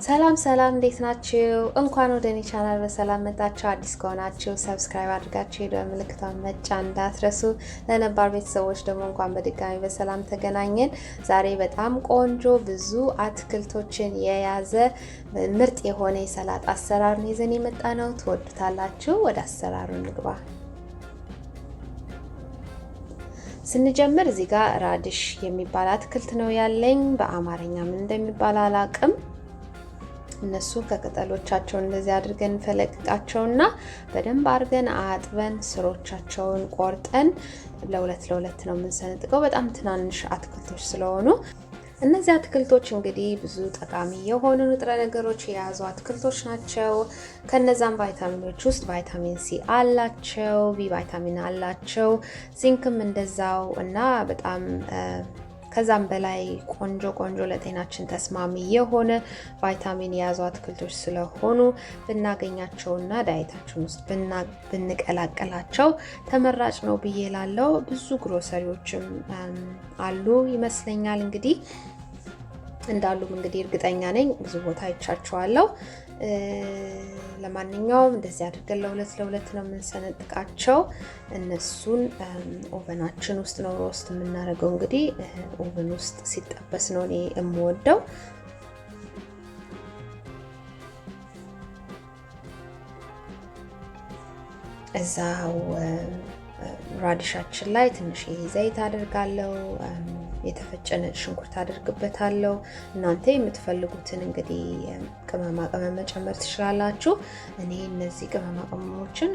ሰላም ሰላም እንዴት ናችሁ? እንኳን ወደ እኔ ቻናል በሰላም መጣችሁ። አዲስ ከሆናችሁ ሰብስክራይብ አድርጋችሁ የደወል ምልክቱን መጫን እንዳትረሱ። ለነባር ቤተሰቦች ደግሞ እንኳን በድጋሚ በሰላም ተገናኘን። ዛሬ በጣም ቆንጆ ብዙ አትክልቶችን የያዘ ምርጥ የሆነ የሰላጣ አሰራር ነው ይዘን የመጣ ነው። ትወዱታላችሁ። ወደ አሰራሩ እንግባ። ስንጀምር እዚህ ጋር ራዲሽ የሚባል አትክልት ነው ያለኝ። በአማርኛ ምን እንደሚባል አላቅም። እነሱ ከቅጠሎቻቸው እንደዚህ አድርገን እንፈለቅቃቸውና በደንብ አድርገን አጥበን ስሮቻቸውን ቆርጠን ለሁለት ነው የምንሰነጥቀው። በጣም ትናንሽ አትክልቶች ስለሆኑ እነዚህ አትክልቶች እንግዲህ ብዙ ጠቃሚ የሆኑ ንጥረ ነገሮች የያዙ አትክልቶች ናቸው። ከነዛም ቫይታሚኖች ውስጥ ቫይታሚን ሲ አላቸው፣ ቢ ቫይታሚን አላቸው፣ ዚንክም እንደዛው እና በጣም ከዛም በላይ ቆንጆ ለጤናችን ተስማሚ የሆነ ቫይታሚን የያዙ አትክልቶች ስለሆኑ ብናገኛቸውና ዳይታችን ውስጥ ብንቀላቀላቸው ተመራጭ ነው ብዬ ላለው። ብዙ ግሮሰሪዎችም አሉ ይመስለኛል እንግዲህ እንዳሉም እንግዲህ እርግጠኛ ነኝ፣ ብዙ ቦታ አይቻቸዋለሁ። ለማንኛውም እንደዚህ አድርገን ለሁለት ነው የምንሰነጥቃቸው። እነሱን ኦቨናችን ውስጥ ነው ሮስት የምናደርገው። እንግዲህ ኦቨን ውስጥ ሲጠበስ ነው እኔ የምወደው። እዛው ራዲሻችን ላይ ትንሽ ዘይት አደርጋለሁ። የተፈጨ ሽንኩርት አድርግበታለሁ። እናንተ የምትፈልጉትን እንግዲህ ቅመማ ቅመም መጨመር ትችላላችሁ። እኔ እነዚህ ቅመማ ቅመሞችን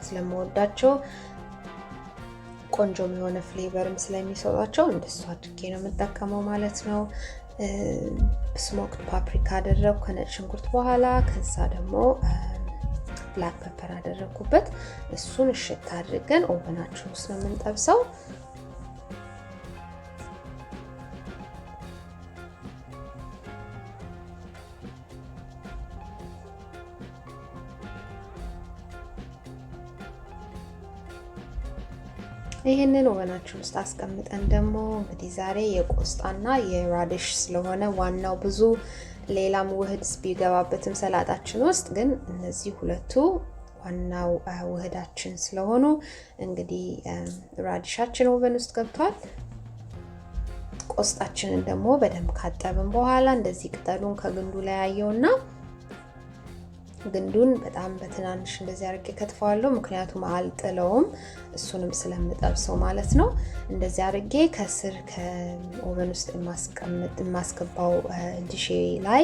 ስለምወዳቸው ቆንጆ የሆነ ፍሌቨርም ስለሚሰጧቸው እንደሱ አድርጌ ነው የምጠቀመው ማለት ነው። ስሞክድ ፓፕሪካ አደረኩ ከነጭ ሽንኩርት በኋላ። ከዛ ደግሞ ብላክ ፔፐር አደረኩበት። እሱን እሽት አድርገን ኦቨናችን ውስጥ ነው የምንጠብሰው። ይሄንን ኦቨናችን ውስጥ አስቀምጠን ደግሞ እንግዲህ ዛሬ የቆስጣና የራዲሽ ስለሆነ ዋናው ብዙ ሌላም ውህድ ቢገባበትም ሰላጣችን ውስጥ ግን እነዚህ ሁለቱ ዋናው ውህዳችን ስለሆኑ እንግዲህ ራዲሻችን ኦቨን ውስጥ ገብቷል። ቆስጣችንን ደግሞ በደንብ ካጠብን በኋላ እንደዚህ ቅጠሉን ከግንዱ ላይ ያየውና ግንዱን በጣም በትናንሽ እንደዚህ አድርጌ ከትፈዋለሁ፣ ምክንያቱም አልጥለውም እሱንም ስለምጠብሰው ማለት ነው። እንደዚህ አድርጌ ከስር ከኦቨን ውስጥ የማስገባው ዲሼ ላይ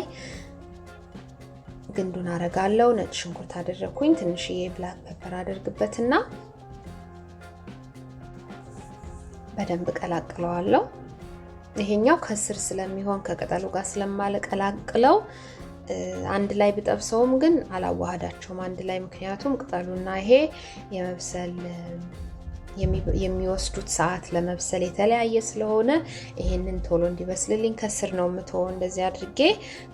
ግንዱን አረጋለሁ። ነጭ ሽንኩርት አደረኩኝ፣ ትንሽዬ ብላክ ፔፐር አደርግበትና በደንብ ቀላቅለዋለሁ። ይሄኛው ከስር ስለሚሆን ከቅጠሉ ጋር ስለማለቀላቅለው አንድ ላይ ብጠብሰውም ግን አላዋሃዳቸውም አንድ ላይ፣ ምክንያቱም ቅጠሉና ይሄ የመብሰል የሚወስዱት ሰዓት ለመብሰል የተለያየ ስለሆነ ይሄንን ቶሎ እንዲበስልልኝ ከስር ነው የምተወው እንደዚህ አድርጌ።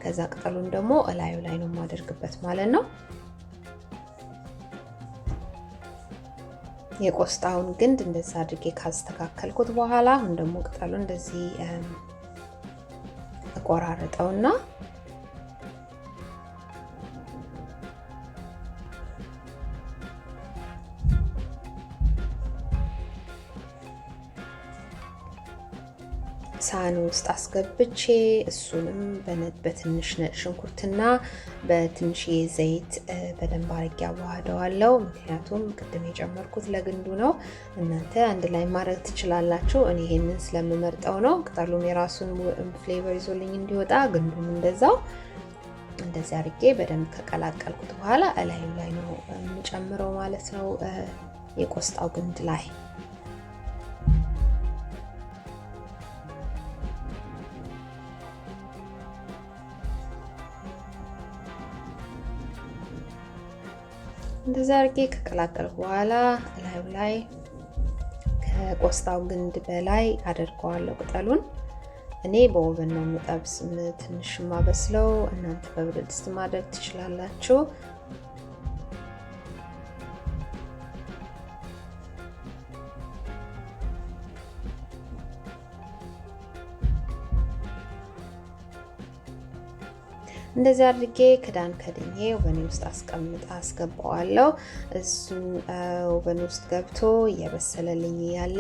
ከዛ ቅጠሉን ደግሞ እላዩ ላይ ነው የማደርግበት ማለት ነው። የቆስጣውን ግንድ እንደዛ አድርጌ ካስተካከልኩት በኋላ አሁን ደግሞ ቅጠሉን እንደዚህ እቆራርጠውና ሳህን ውስጥ አስገብቼ እሱንም በትንሽ ነጭ ሽንኩርትና በትንሽ ዘይት በደንብ አድርጌ አዋህደዋለሁ። ምክንያቱም ቅድም የጨመርኩት ለግንዱ ነው። እናንተ አንድ ላይ ማድረግ ትችላላችሁ። እኔ ይሄንን ስለምመርጠው ነው። ቅጠሉም የራሱን ፍሌቨር ይዞልኝ እንዲወጣ፣ ግንዱም እንደዛው። እንደዚህ አድርጌ በደንብ ከቀላቀልኩት በኋላ እላዩ ላይ ነው የምጨምረው ማለት ነው የቆስጣው ግንድ ላይ። እንደዛ አድርጌ ከቀላቀልኩ በኋላ እላዩ ላይ ከቆስጣው ግንድ በላይ አደርገዋለሁ ቅጠሉን። እኔ በኦቨን ነው የምጠብስ ትንሽ ማበስለው፣ እናንተ በብረት ድስት ማድረግ ትችላላችሁ። እንደዚህ አድርጌ ክዳን ከድኜ ኦቨን ውስጥ አስገባዋለሁ። እሱን ኦቨን ውስጥ ገብቶ እየበሰለልኝ ያለ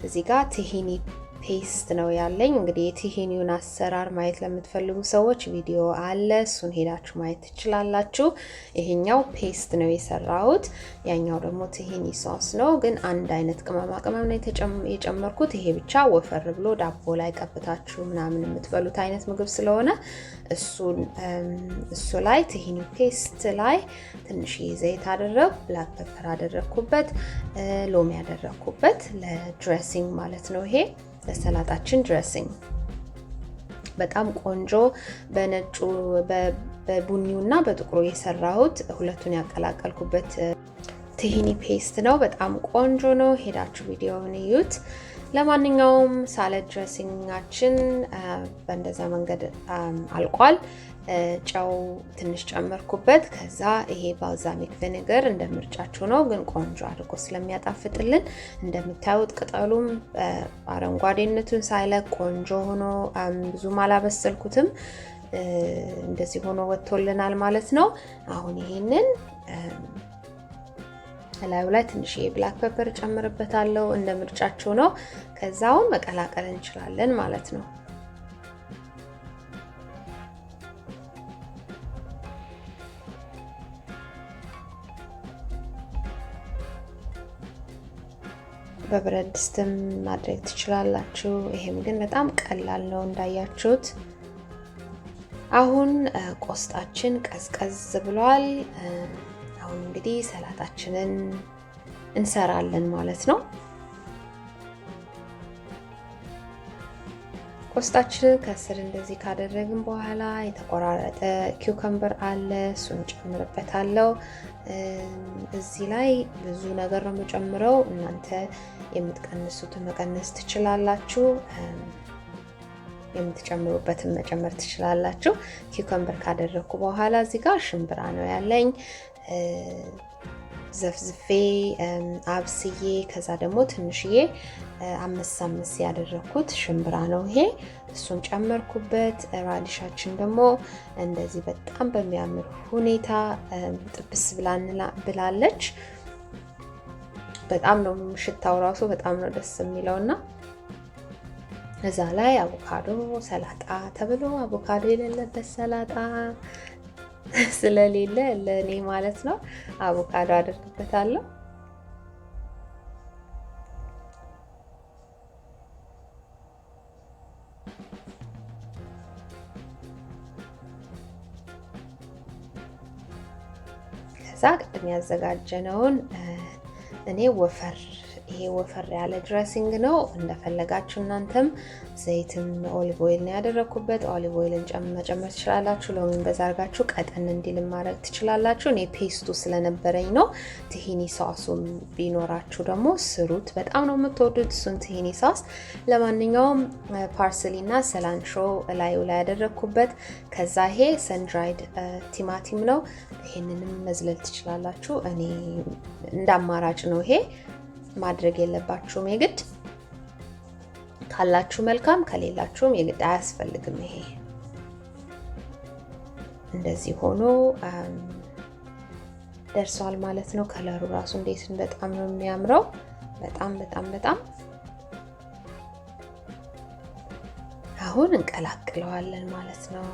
እዚህ ጋር ታሂኒ ፔስት ነው ያለኝ። እንግዲህ የታሂኒውን አሰራር ማየት ለምትፈልጉ ሰዎች ቪዲዮ አለ፣ እሱን ሄዳችሁ ማየት ትችላላችሁ። ይሄኛው ፔስት ነው የሰራሁት፣ ያኛው ደግሞ ታሂኒ ሶስ ነው። ግን አንድ አይነት ቅመማ ቅመም ነው የጨመርኩት። ይሄ ብቻ ወፈር ብሎ ዳቦ ላይ ቀብታችሁ ምናምን የምትበሉት አይነት ምግብ ስለሆነ እሱ ላይ ታሂኒ ፔስት ላይ ትንሽ ዘይት አደረኩ፣ ብላክ ፔፐር አደረኩበት፣ ሎሚ አደረኩበት ለድሬሲንግ ማለት ነው። ይሄ ለሰላጣችን ድሬሲንግ በጣም ቆንጆ በነጩ በቡኒውና በጥቁሩ የሰራሁት ሁለቱን ያቀላቀልኩበት ታሂኒ ፔስት ነው። በጣም ቆንጆ ነው። ሄዳችሁ ቪዲዮውን እዩት። ለማንኛውም ሳላድ ድሬሲንጋችን በእንደዛ መንገድ አልቋል። ጨው ትንሽ ጨመርኩበት። ከዛ ይሄ ባልዛሚክ ቪኒገር እንደ ምርጫችሁ ነው፣ ግን ቆንጆ አድርጎ ስለሚያጣፍጥልን እንደምታዩት ቅጠሉም አረንጓዴነቱን ሳይለቅ ቆንጆ ሆኖ ብዙም አላበሰልኩትም፣ እንደዚህ ሆኖ ወጥቶልናል ማለት ነው። አሁን ይሄንን ላዩ ላይ ትንሽ ብላክ ፔፐር ጨምርበታለሁ፣ እንደ ምርጫችሁ ነው። ከዛውን መቀላቀል እንችላለን ማለት ነው። በብረት ድስትም ማድረግ ትችላላችሁ። ይሄም ግን በጣም ቀላል ነው እንዳያችሁት። አሁን ቆስጣችን ቀዝቀዝ ብሏል። አሁን እንግዲህ ሰላጣችንን እንሰራለን ማለት ነው። ቆስጣችንን ከስር እንደዚህ ካደረግን በኋላ የተቆራረጠ ኪውከምበር አለ፣ እሱን ጨምርበታለሁ። እዚህ ላይ ብዙ ነገር ነው የምጨምረው፣ እናንተ የምትቀንሱትን መቀነስ ትችላላችሁ፣ የምትጨምሩበትን መጨመር ትችላላችሁ። ኪውከምበር ካደረኩ በኋላ እዚህ ጋር ሽምብራ ነው ያለኝ፣ ዘፍዝፌ አብስዬ ከዛ ደግሞ ትንሽዬ አመስ ያደረኩት ሽምብራ ነው ይሄ፣ እሱን ጨመርኩበት። ራዲሻችን ደግሞ እንደዚህ በጣም በሚያምር ሁኔታ ጥብስ ብላለች። በጣም ነው ሽታው ራሱ በጣም ነው ደስ የሚለውና እዛ ላይ አቮካዶ ሰላጣ ተብሎ አቮካዶ የሌለበት ሰላጣ ስለሌለ ለኔ ማለት ነው አቮካዶ አደርግበታለሁ። ከዛ ቅድም ያዘጋጀነውን እኔ ይሄ ወፈር ያለ ድሬሲንግ ነው። እንደፈለጋችሁ እናንተም ዘይትም ኦሊቭ ኦይል ነው ያደረኩበት። ኦሊቭ ኦይልን መጨመር ትችላላችሁ። ሎሚን በዛ አድርጋችሁ ቀጠን እንዲል ማድረግ ትችላላችሁ። እኔ ፔስቱ ስለነበረኝ ነው። ታሂኒ ሶሱም ቢኖራችሁ ደግሞ ስሩት። በጣም ነው የምትወዱት እሱን ታሂኒ ሶስ። ለማንኛውም ፓርስሊና ሰላንትሮ ላዩ ላይ ያደረኩበት። ከዛ ይሄ ሰንድራይድ ቲማቲም ነው። ይሄንንም መዝለል ትችላላችሁ። እኔ እንደ አማራጭ ነው ይሄ ማድረግ የለባችሁም የግድ ካላችሁ መልካም፣ ከሌላችሁም የግድ አያስፈልግም። ይሄ እንደዚህ ሆኖ ደርሷል ማለት ነው። ከለሩ ራሱ እንዴት በጣም ነው የሚያምረው። በጣም በጣም በጣም አሁን እንቀላቅለዋለን ማለት ነው።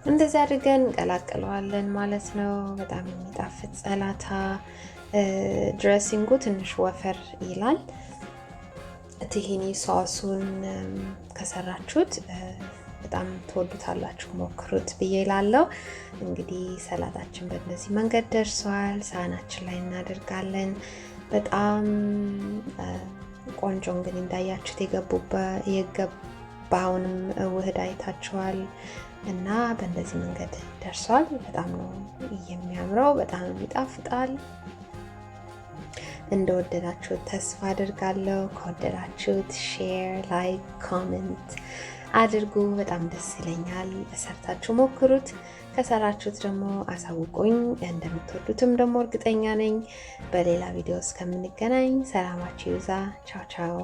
እንደዚህ አድርገን እንቀላቅለዋለን ማለት ነው። በጣም የሚጣፍጥ ሰላጣ። ድሬሲንጉ ትንሽ ወፈር ይላል። ታሂኒ ሶሱን ከሰራችሁት በጣም ትወዱታላችሁ፣ ሞክሩት ብዬ እላለሁ። እንግዲህ ሰላጣችን በእንደዚህ መንገድ ደርሷል። ሳህናችን ላይ እናደርጋለን። በጣም ቆንጆ እንግዲህ እንዳያችሁት የገባውንም ውህድ አይታችኋል እና በእንደዚህ መንገድ ደርሷል። በጣም ነው የሚያምረው፣ በጣም ይጣፍጣል። እንደወደዳችሁት ተስፋ አድርጋለሁ። ከወደዳችሁት ሼር፣ ላይክ፣ ኮሜንት አድርጉ። በጣም ደስ ይለኛል። ሰርታችሁ ሞክሩት። ከሰራችሁት ደግሞ አሳውቁኝ። እንደምትወዱትም ደግሞ እርግጠኛ ነኝ። በሌላ ቪዲዮ እስከምንገናኝ ሰላማችሁ ይብዛ። ቻው ቻው።